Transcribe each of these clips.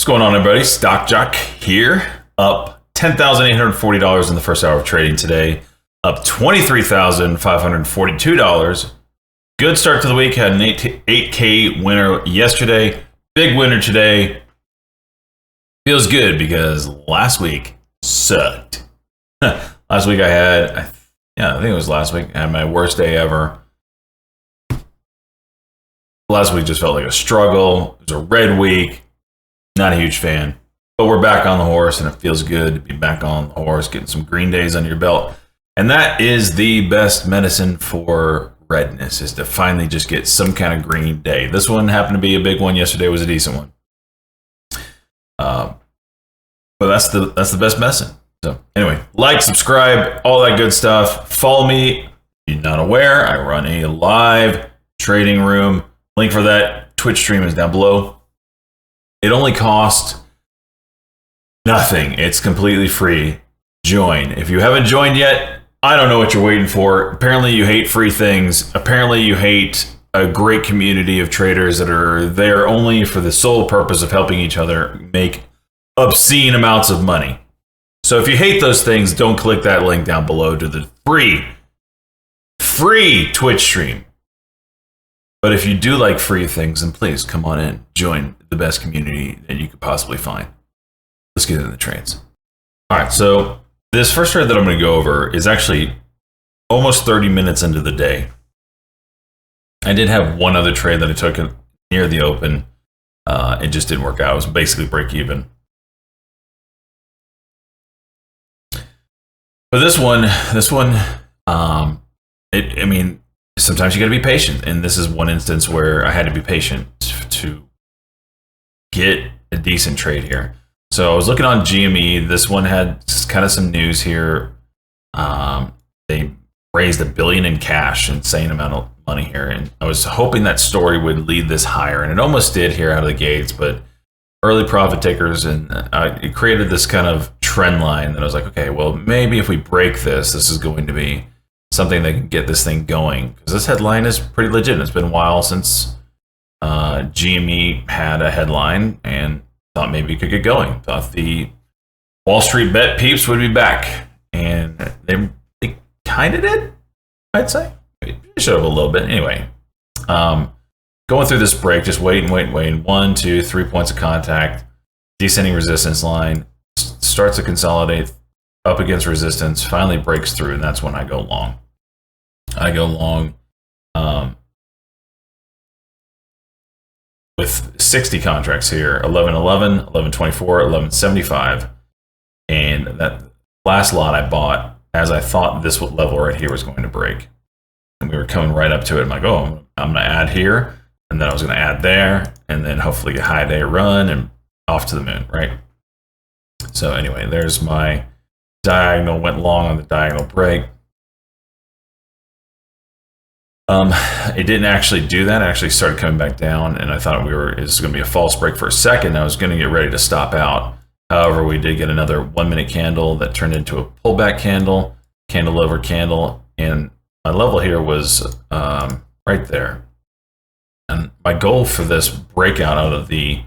What's going on, everybody? Stock Jock here, up $10,840 in the first hour of trading today, up $23,542. Good start to the week. Had an 8K winner yesterday. Big winner today. Feels good because last week sucked. Last week I think it was last week. I had my worst day ever. Last week just felt like a struggle. It was a red week. Not a huge fan. But we're back on the horse, and it feels good to be back on the horse, getting some green days under your belt. And that is the best medicine for redness, is to finally just get some kind of green day. This one happened to be a big one. Yesterday was a decent one. But that's the best medicine. So anyway, like, subscribe, all that good stuff. Follow me. If you're not aware, I run a live trading room. Link for that Twitch stream is down below. It only costs nothing. It's completely free. Join. If you haven't joined yet, I don't know what you're waiting for. Apparently you hate free things. Apparently you hate a great community of traders that are there only for the sole purpose of helping each other make obscene amounts of money. So if you hate those things, don't click that link down below to the free Twitch stream. But if you do like free things, then please come on in. Join the best community that you could possibly find. Let's get into the trades. All right, so this first trade that I'm going to go over is actually almost 30 minutes into the day. I did have one other trade that I took near the open. It just didn't work out. It was basically break even. But this one, I mean, sometimes you got to be patient, and this is one instance where I had to be patient to get a decent trade here. So I was looking on GME. This one had kind of some news here. They raised $1 billion in cash, insane amount of money here, and I was hoping that story would lead this higher, and it almost did here out of the gates. But early profit takers, and it created this kind of trend line that I was like, okay, well, maybe if we break this is going to be something that can get this thing going, because this headline is pretty legit. It's been a while since GME had a headline, and thought maybe it could get going. Thought the Wall Street bet peeps would be back, and they kind of did, I'd say. They showed up a little bit. Anyway, going through this break, just waiting. 1, 2, 3 points of contact, descending resistance line, starts to consolidate up against resistance, finally breaks through, and that's when I go long. With 60 contracts here, 11.11, 11.24, 11.75, and that last lot I bought as I thought this level right here was going to break. And we were coming right up to it. I'm like, oh, I'm going to add here, and then I was going to add there, and then hopefully a high day run and off to the moon, right? So anyway, there's my diagonal, went long on the diagonal break. It didn't actually do that. It actually started coming back down, and I thought it was going to be a false break for a second. I was going to get ready to stop out. However, we did get another 1 minute candle that turned into a pullback candle, candle over candle, and my level here was right there. And my goal for this breakout out of the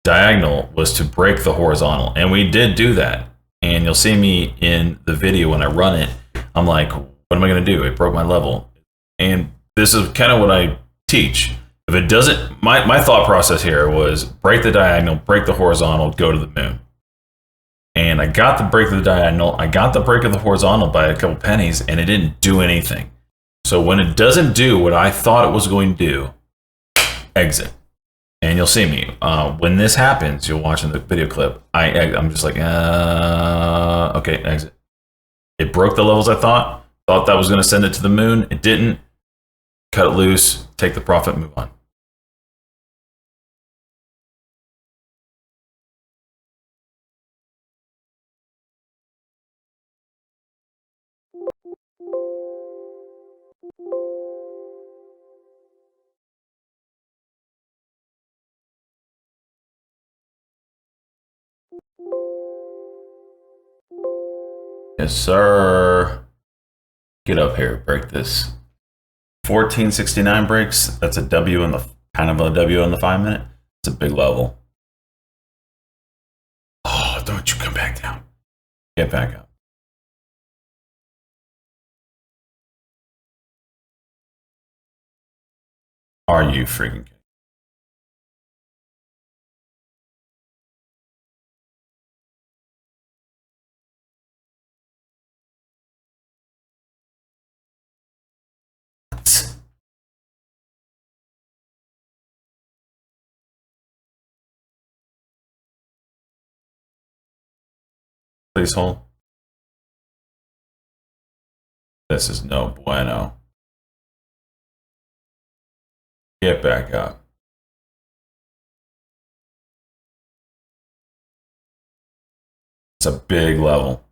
diagonal was to break the horizontal, and we did do that. And you'll see me in the video when I run it. I'm like, what am I going to do? It broke my level. And this is kind of what I teach. If it doesn't, my thought process here was break the diagonal, break the horizontal, go to the moon. And I got the break of the diagonal, I got the break of the horizontal by a couple pennies, and it didn't do anything. So when it doesn't do what I thought it was going to do, exit. And you'll see me. When this happens, you'll watch in the video clip, I'm just like, okay, exit. It broke the levels I thought that was going to send it to the moon. It didn't. Cut it loose, take the profit, move on. Yes, sir. Get up here, break this. 1469 breaks. That's a W in the kind of a W in the 5 minute. It's a big level. back down. Get back up. Are you freaking kidding? Please hold. This is no bueno. Get back up. It's a big level.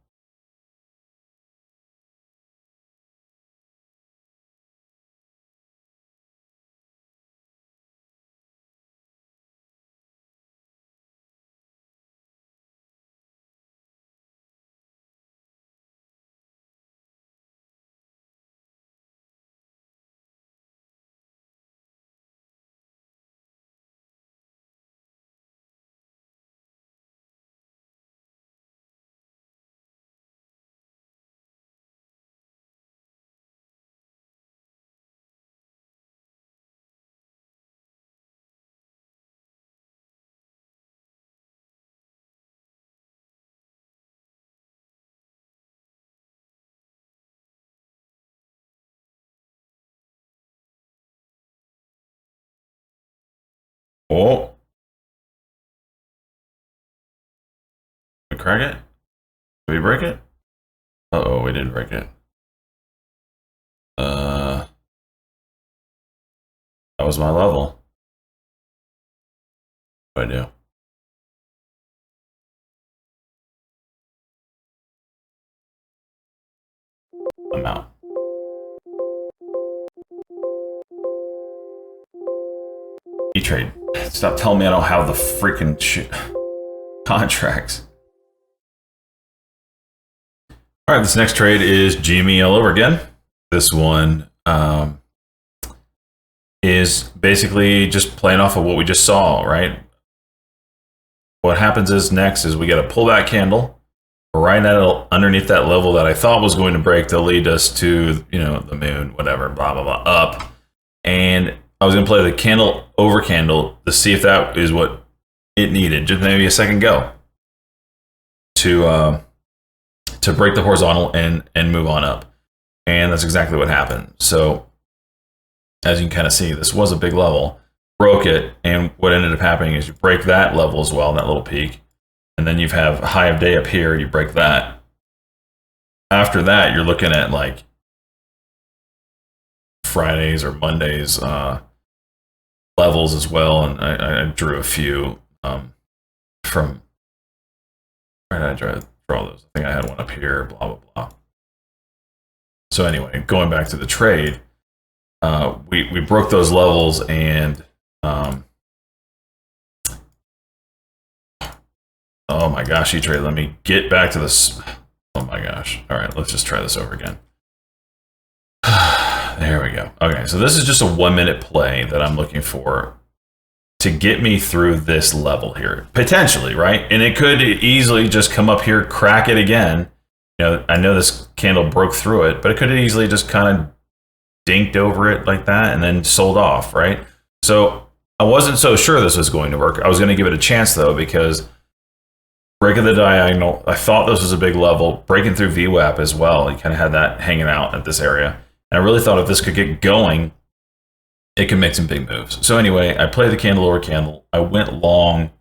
Oh. We crack it? Did we break it? Uh-oh, we did break it. That was my level. What do I do? I'm out. E-trade. Stop telling me I don't have the freaking contracts. All right, this next trade is GME all over again. This one is basically just playing off of what we just saw, right? What happens is next is we get a pullback candle right underneath that level that I thought was going to break to lead us to, you know, the moon, whatever, blah, blah, blah, up. And I was going to play the candle over candle to see if that is what it needed, just maybe a second go to break the horizontal and move on up. And that's exactly what happened. So as you can kind of see, this was a big level, broke it. And what ended up happening is you break that level as well, that little peak. And then you have a high of day up here, you break that. After that, you're looking at like Fridays or Mondays levels as well. And I drew a few from, where did I draw those? I think I had one up here, blah, blah, blah. So anyway, going back to the trade, we broke those levels and oh my gosh, E-Trade, let me get back to this. Oh my gosh. All right, let's just try this over again. There we go. Okay, so this is just a 1 minute play that I'm looking for to get me through this level here, potentially, right? And it could easily just come up here, crack it again. You know, I know this candle broke through it, but it could easily just kind of dinked over it like that and then sold off, right? So I wasn't so sure this was going to work. I was going to give it a chance though, because breaking the diagonal, I thought this was a big level, breaking through VWAP as well. You kind of had that hanging out at this area. And I really thought if this could get going, it could make some big moves. So anyway, I played the candle over candle. I went long.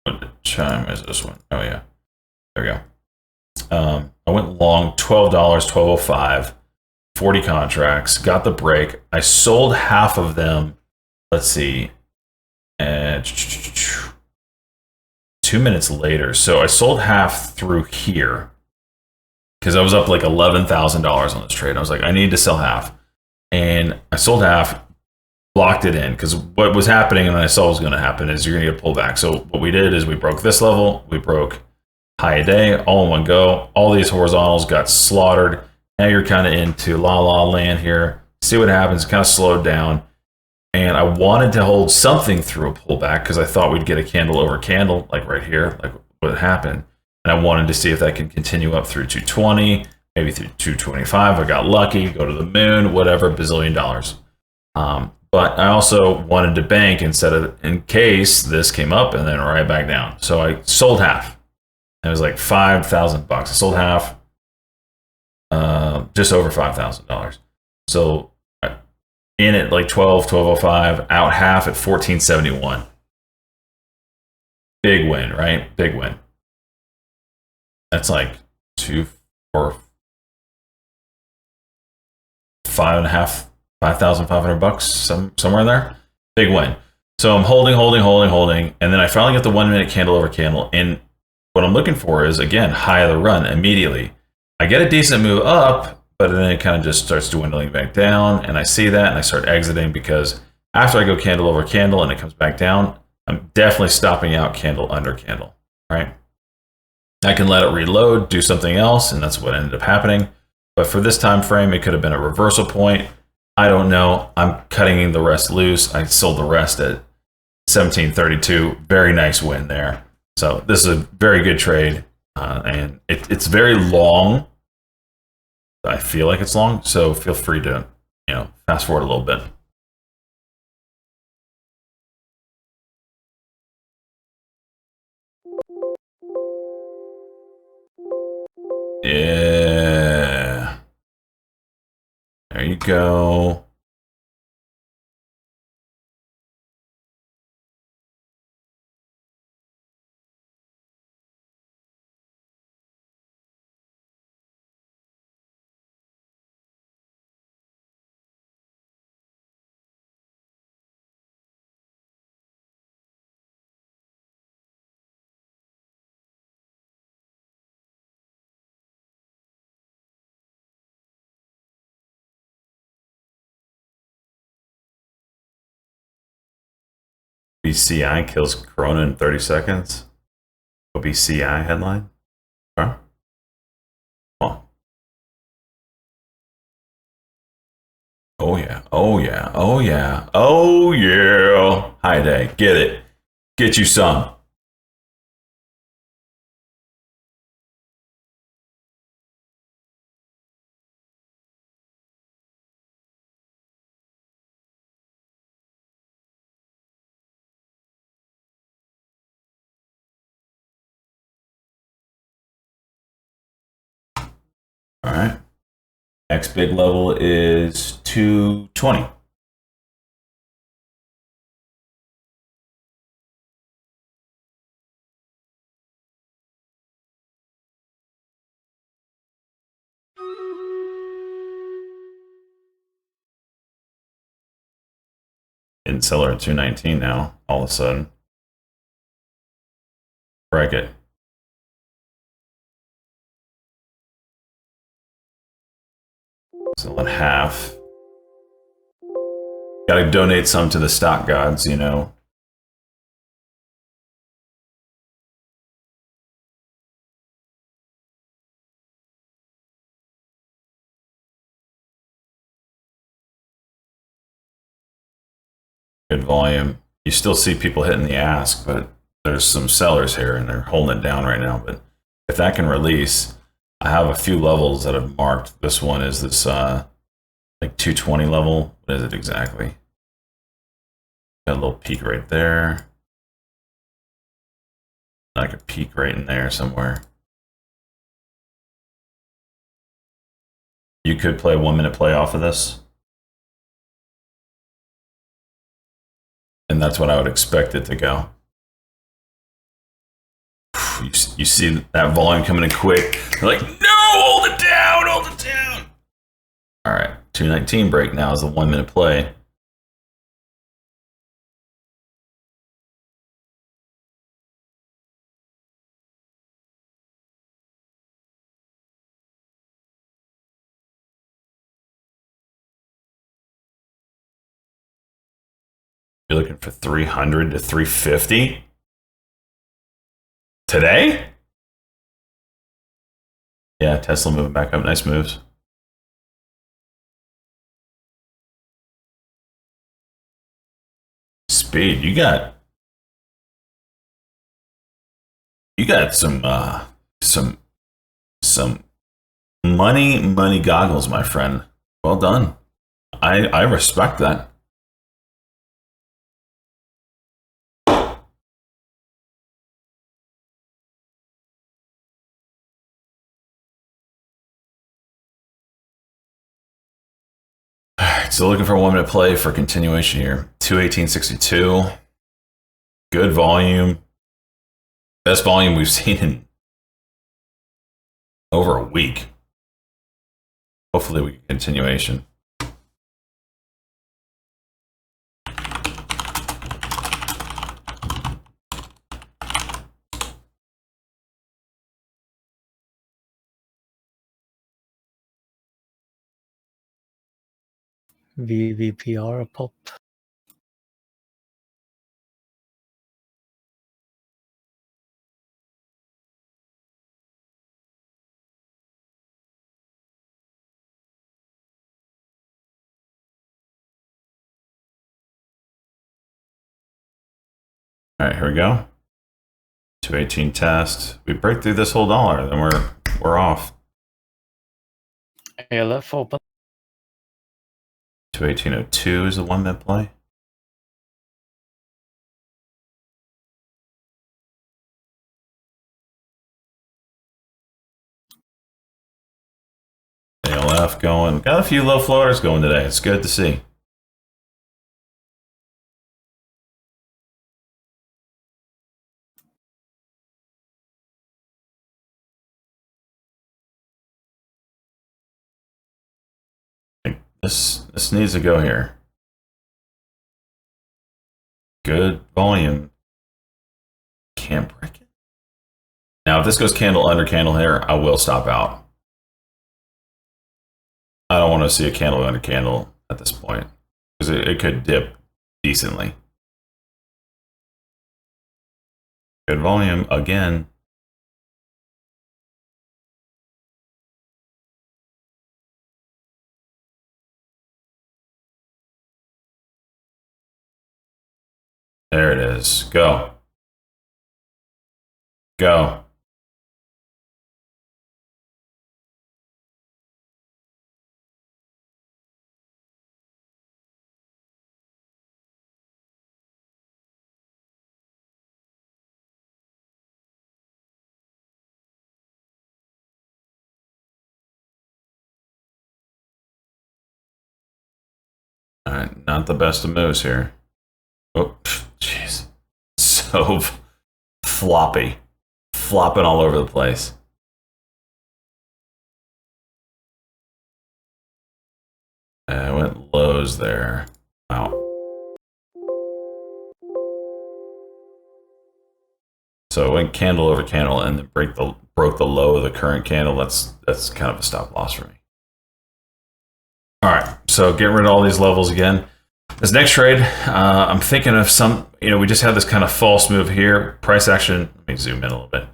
What chime is this one? Oh yeah, there we go. I went long, $12, $12.05, 40 contracts, got the break. I sold half of them. Let's see. 2 minutes later. So I sold half through here because I was up like $11,000 on this trade. I was like, I need to sell half. And I sold half, blocked it in, because what was happening and I saw was going to happen is you're going to get a pullback. So what we did is we broke this level, we broke high a day, all in one go. All these horizontals got slaughtered. Now you're kind of into la la land here. See what happens, kind of slowed down. And I wanted to hold something through a pullback because I thought we'd get a candle over candle, like right here, like what happened. And I wanted to see if that could continue up through 220, maybe through 225. I got lucky, go to the moon, whatever, bazillion dollars. But I also wanted to bank instead of in case this came up and then right back down. So I sold half. It was like $5,000. I sold half, just over $5,000. So in at like 1205, out half at 1471. Big win, right? Big win. That's like 5,500 bucks, somewhere in there. Big win. So I'm holding, and then I finally get the 1 minute candle over candle. And what I'm looking for is, again, high of the run immediately. I get a decent move up, but then it kind of just starts dwindling back down. And I see that and I start exiting because after I go candle over candle and it comes back down, I'm definitely stopping out candle under candle, right? I can let it reload, do something else, and that's what ended up happening. But for this time frame, it could have been a reversal point. I don't know. I'm cutting the rest loose. I sold the rest at 1732. Very nice win there. So this is a very good trade, and it's very long. I feel like it's long, so feel free to fast forward a little bit. Yeah. There you go. BCI kills Corona in 30 seconds. BCI headline. Huh? Oh. Oh yeah. Oh yeah. Oh yeah. Oh yeah. High day. Get it. Get you some. All right. Next big level is 220. In seller at 219 now, all of a sudden. Break it. Selling half. Gotta donate some to the stock gods, You're good volume. You still see people hitting the ask, but there's some sellers here and they're holding it down right now. But if that can release, I have a few levels that I've marked. This one is this like 220 level. What is it exactly? Got a little peak right there. Like a peak right in there somewhere. You could play a 1 minute play off of this. And that's what I would expect it to go. You see that volume coming in quick. You're like, no, hold it down, hold it down. All right, 219 break now is the 1 minute play. You're looking for 300 to 350 today? Yeah, Tesla moving back up. Nice moves. speed. You got some money goggles, my friend. Well done. I respect that. All right, so looking for a 1 minute play for continuation here. 218.62. Good volume. Best volume we've seen in over a week. Hopefully we get continuation. VVPR pop. All right, here we go. 218 test. We break through this whole dollar, then we're off. ALF open. 218.02 is a 1 minute play. ALF going. Got a few low floaters going today. It's good to see. This needs to go here. Good volume. Can't break it. Now, if this goes candle under candle here, I will stop out. I don't want to see a candle under candle at this point because it could dip decently. Good volume again. There it is. Go. Go. All right, not the best of moves here. Oh, jeez. So floppy. Flopping all over the place. I went lows there. Wow. So it went candle over candle and then broke the low of the current candle. That's kind of a stop loss for me. All right, so getting rid of all these levels again. This next trade, I'm thinking of some, we just had this kind of false move here. Price action, let me zoom in a little bit.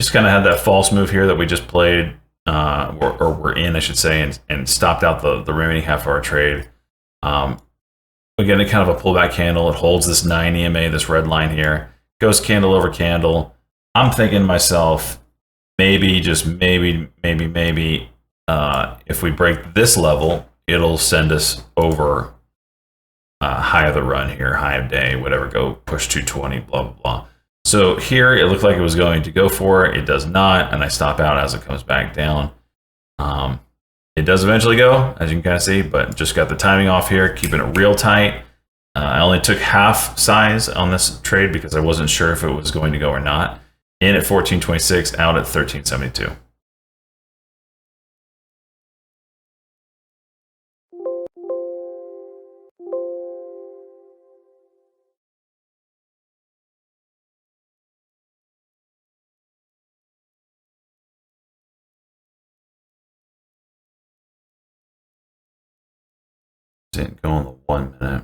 Just kind of had that false move here that we just played, or we're in, I should say, and stopped out the remaining half of our trade. Again, it kind of a pullback candle. It holds this 9 EMA, this red line here. Goes candle over candle. I'm thinking to myself, maybe, just maybe, if we break this level, it'll send us over high of the run here, high of day, whatever, go push 220, blah, blah, blah. So here, it looked like it was going to go for it. It does not, and I stop out as it comes back down. It does eventually go, as you can kind of see, but just got the timing off here, keeping it real tight. I only took half size on this trade because I wasn't sure if it was going to go or not. In at 14.26, out at 13.72. Didn't go on the 1 minute.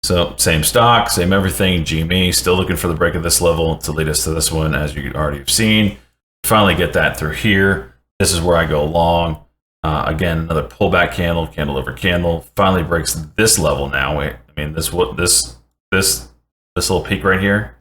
So same stock, same everything. GME still looking for the break of this level to lead us to this one, as you already have seen. Finally get that through here. This is where I go long. Again, another pullback candle, candle over candle. Finally breaks this level now. I mean, this little peak right here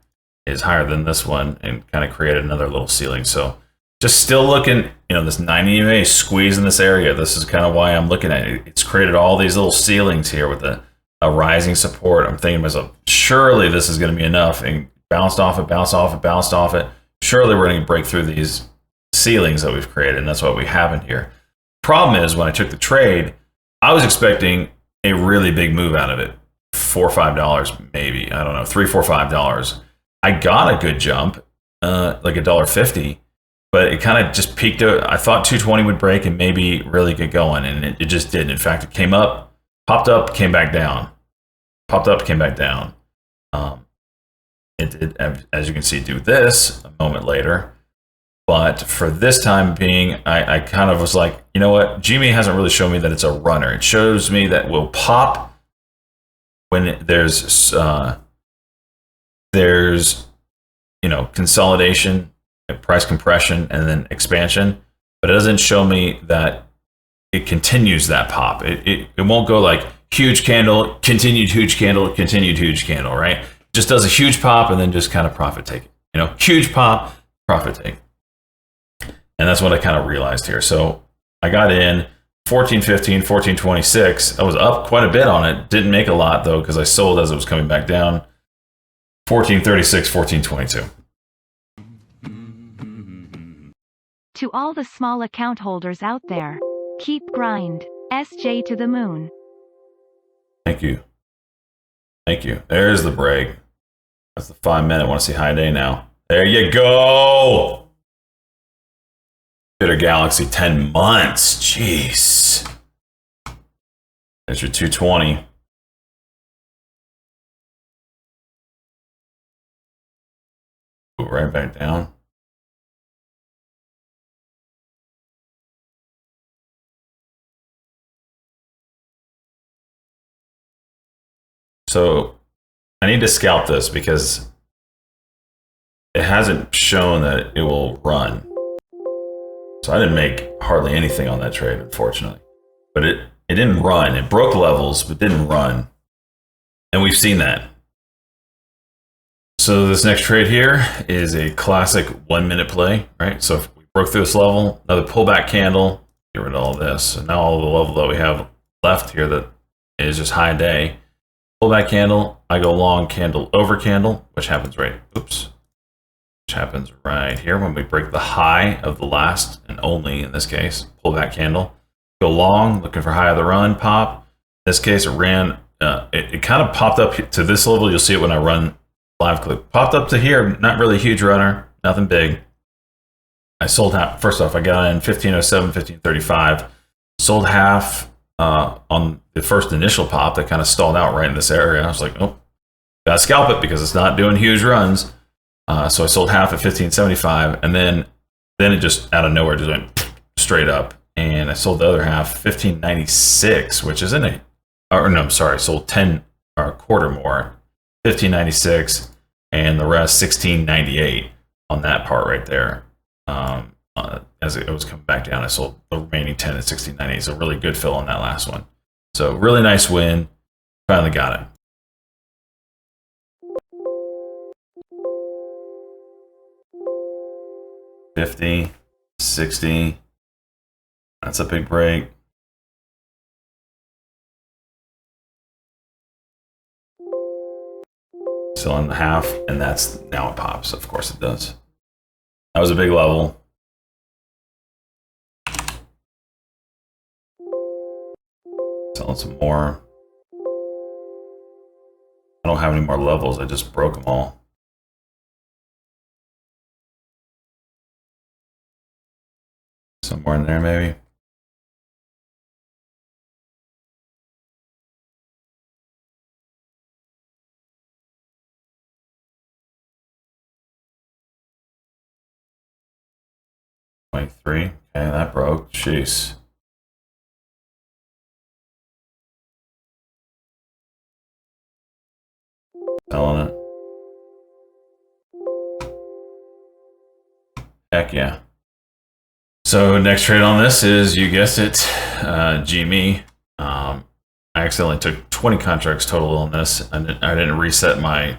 is higher than this one, and kind of created another little ceiling. So just still looking, this 90 EMA squeeze in this area. This is kind of why I'm looking at it. It's created all these little ceilings here with a rising support. I'm thinking to myself, surely this is going to be enough, and bounced off it, bounced off it, bounced off it. Surely we're going to break through these ceilings that we've created, and that's what we haven't here. Problem is, when I took the trade, I was expecting a really big move out of it. $4 or $5, maybe. I don't know, $3, $4, $5. I got a good jump, like $1.50, but it kind of just peaked out. I thought 220 would break and maybe really get going, and it just didn't. In fact, it came up, popped up, came back down. Popped up, came back down. It did, as you can see, do this a moment later. But for this time being, I kind of was like, you know what? GME hasn't really shown me that it's a runner. It shows me that we'll pop when there's consolidation, price compression, and then expansion. But it doesn't show me that it continues that pop. It won't go like huge candle, continued huge candle, continued huge candle, right? It just does a huge pop and then just kind of profit take it. Huge pop, profit take. And that's what I kind of realized here. So I got in 14.15, 14.26. I was up quite a bit on it. Didn't make a lot though, because I sold as it was coming back down. 14.36, 14.22. To all the small account holders out there, keep grind. SJ to the moon. Thank you. Thank you. There's the break. That's the 5 minute. I want to see high day now. There you go. Bitter Galaxy 10 months. Jeez. There's your 220. Go right back down. So I need to scalp this because it hasn't shown that it will run. So I didn't make hardly anything on that trade, unfortunately. But it didn't run. It broke levels, but didn't run. And we've seen that. So this next trade here is a classic 1 minute play, right? So if we broke through this level, another pullback candle, get rid of all this. So now all the level that we have left here that is just high day. Pullback candle, I go long candle over candle, which happens right here when we break the high of the last and only, in this case, pullback candle. Go long, looking for high of the run, pop. In this case, it ran, it kind of popped up to this level. You'll see it when I run live clip. Popped up to here, not really a huge runner, nothing big. I sold half. First off, I got in 1507, 1535. Sold half on the first initial pop that kind of stalled out right in this area. I was like, oh, gotta scalp it because it's not doing huge runs. So I sold half at 1575, and then it just out of nowhere just went straight up. And I sold the other half 1596, which isn't I sold 10 or a quarter more, 1596, and the rest 1698 on that part right there. As it was coming back down, I sold the remaining 10 at 1698. So really good fill on that last one. So really nice win. Finally got it. $50, $60. That's a big break. Selling the half, and that's now it pops. Of course it does. That was a big level. Selling some more. I don't have any more levels. I just broke them all. Somewhere in there, maybe. $23. Okay, that broke. Jeez. Selling it. Heck yeah. So next trade on this is, you guessed it, GME. I accidentally took 20 contracts total on this. I didn't reset my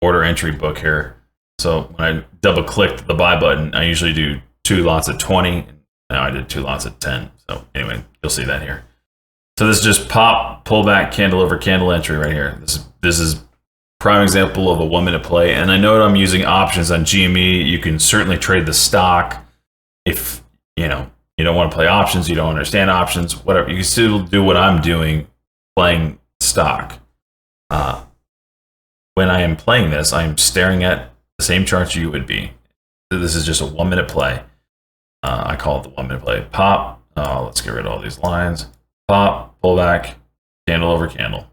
order entry book here. So when I double clicked the buy button, I usually do 2 lots of 20. Now I did 2 lots of 10. So anyway, you'll see that here. So this is just pop, pullback, candle over candle entry right here. This is prime example of a 1 minute play. And I know that I'm using options on GME. You can certainly trade the stock if you don't want to play options, you don't understand options, whatever. You can still do what I'm doing, playing stock. When I am playing this, I am staring at the same charts you would be. This is just a 1 minute play. I call it the 1 minute play. Pop. Let's get rid of all these lines. Pop, pullback, candle over candle.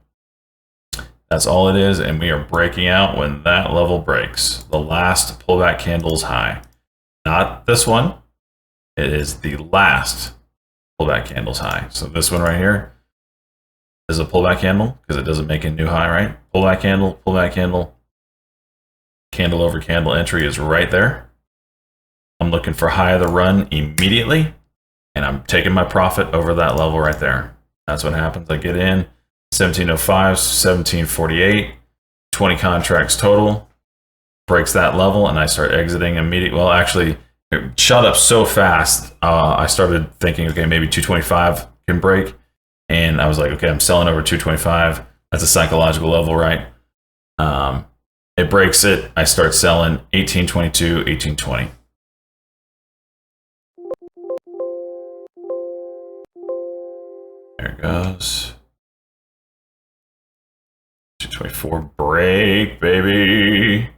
That's all it is, and we are breaking out when that level breaks. The last pullback candle's high. Not this one. It is the last pullback candle's high. So this one right here is a pullback candle because it doesn't make a new high, right? Pullback candle, candle over candle entry is right there. I'm looking for high of the run immediately, and I'm taking my profit over that level right there. That's what happens. I get in 1705, 1748, 20 contracts total, breaks that level, and I start exiting immediately. Well, actually, it shot up so fast, I started thinking, okay, maybe 225 can break. And I was like, okay, I'm selling over 225. That's a psychological level, right? It breaks it. I start selling 1822, 1820. There it goes. 224 break, baby.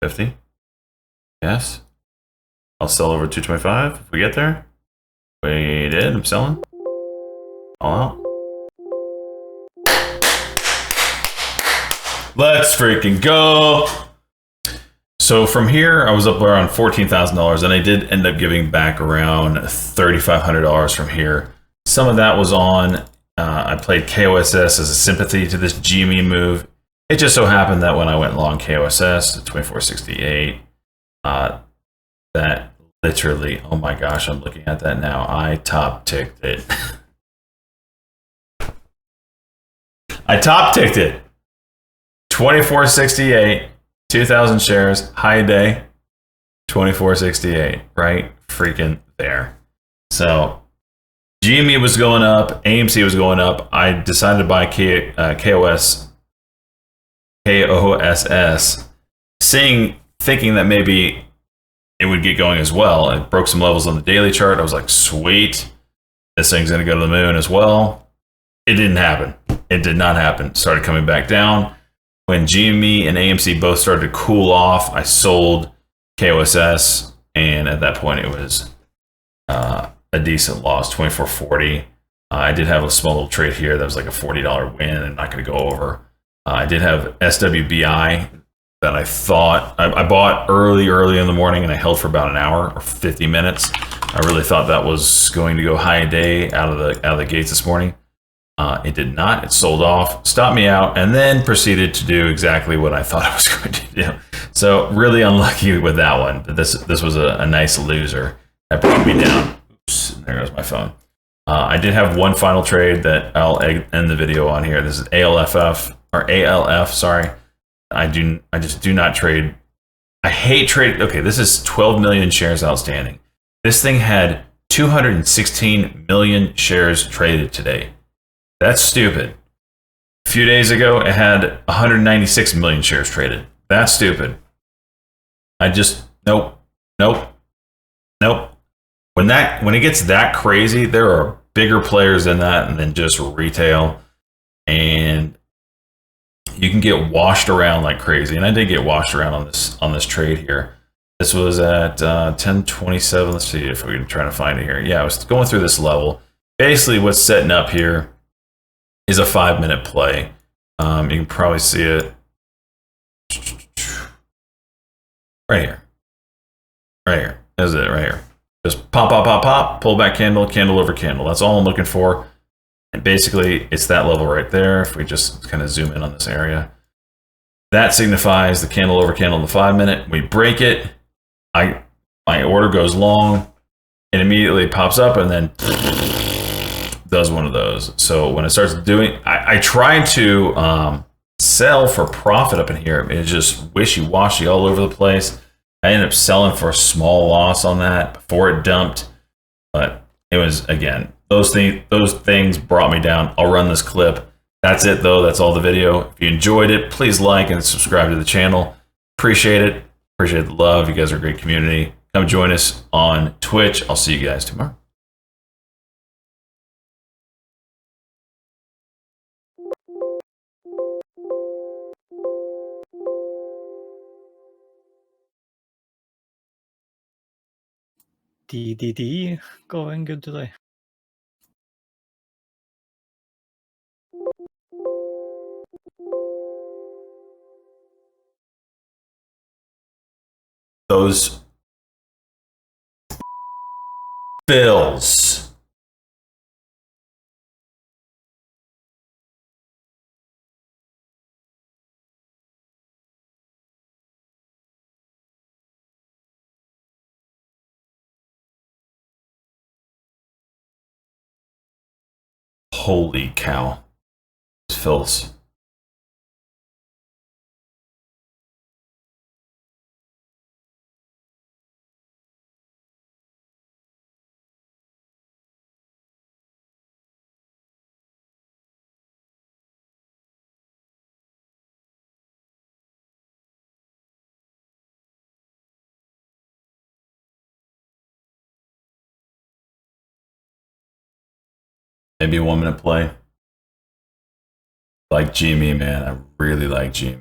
$50. Yes. I'll sell over 225 if we get there. We did. I'm selling. All out. Let's freaking go. So from here, I was up around $14,000, and I did end up giving back around $3,500 from here. Some of that was on, I played KOSS as a sympathy to this GME move. It just so happened that when I went long KOSS at 2468, that literally, oh my gosh, I'm looking at that now. I top ticked it. I top ticked it. 2468, 2,000 shares, high day, 2468, right? Freaking there. So GME was going up, AMC was going up. I decided to buy KOSS, thinking that maybe it would get going as well. It broke some levels on the daily chart. I was like, sweet, this thing's gonna go to the moon as well. It didn't happen. It did not happen. It started coming back down. When GME and AMC both started to cool off, I sold KOSS, and at that point it was a decent loss, 2440. I did have a small little trade here that was like a $40 win, and not going to go over. I did have SWBI that I thought I bought early in the morning, and I held for about an hour or 50 minutes. I really thought that was going to go high day out of the gates this morning. It did not. It sold off, stopped me out, and then proceeded to do exactly what I thought I was going to do. So really unlucky with that one. This was a nice loser that brought me down. Oops, there goes my phone. I did have one final trade that I'll end the video on here. This is ALF. Sorry, I just do not trade. I hate trade. Okay, this is 12 million shares outstanding. This thing had 216 million shares traded today. That's stupid. A few days ago, it had 196 million shares traded. That's stupid. I just, nope. When it gets that crazy, there are bigger players than that than just retail. And you can get washed around like crazy. And I did get washed around on this trade here. This was at 1027. Let's see if we can try to find it here. Yeah, I was going through this level. Basically, what's setting up here is a 5-minute play. You can probably see it right here. Right here. That's it, right here. Just pop, pull back candle, candle over candle. That's all I'm looking for. And basically, it's that level right there. If we just kind of zoom in on this area, that signifies the candle over candle in the 5 minute. We break it. My order goes long. It immediately pops up and then does one of those. So when it starts doing, I try to sell for profit up in here. It's just wishy-washy all over the place. I ended up selling for a small loss on that before it dumped. But it was, again, those things brought me down. I'll run this clip. That's it, though. That's all the video. If you enjoyed it, please like and subscribe to the channel. Appreciate it. Appreciate the love. You guys are a great community. Come join us on Twitch. I'll see you guys tomorrow. DDD going good today. Those bills. Holy cow. Fills. Maybe a 1 minute play. Like GME, man. I really like GME.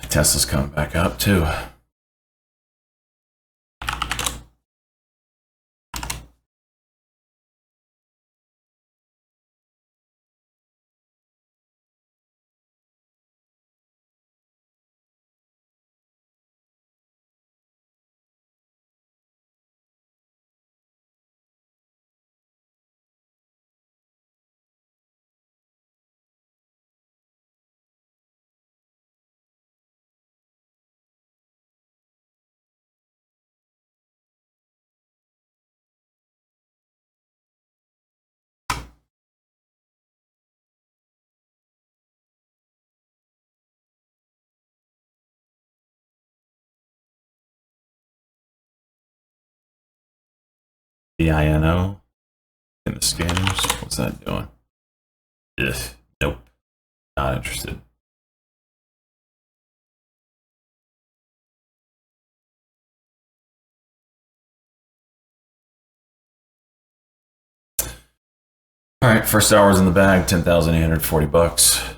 Tesla's coming back up too. BINO in the scanners. What's that doing? Ugh. Nope. Not interested. All right, first hour's in the bag, $10,840.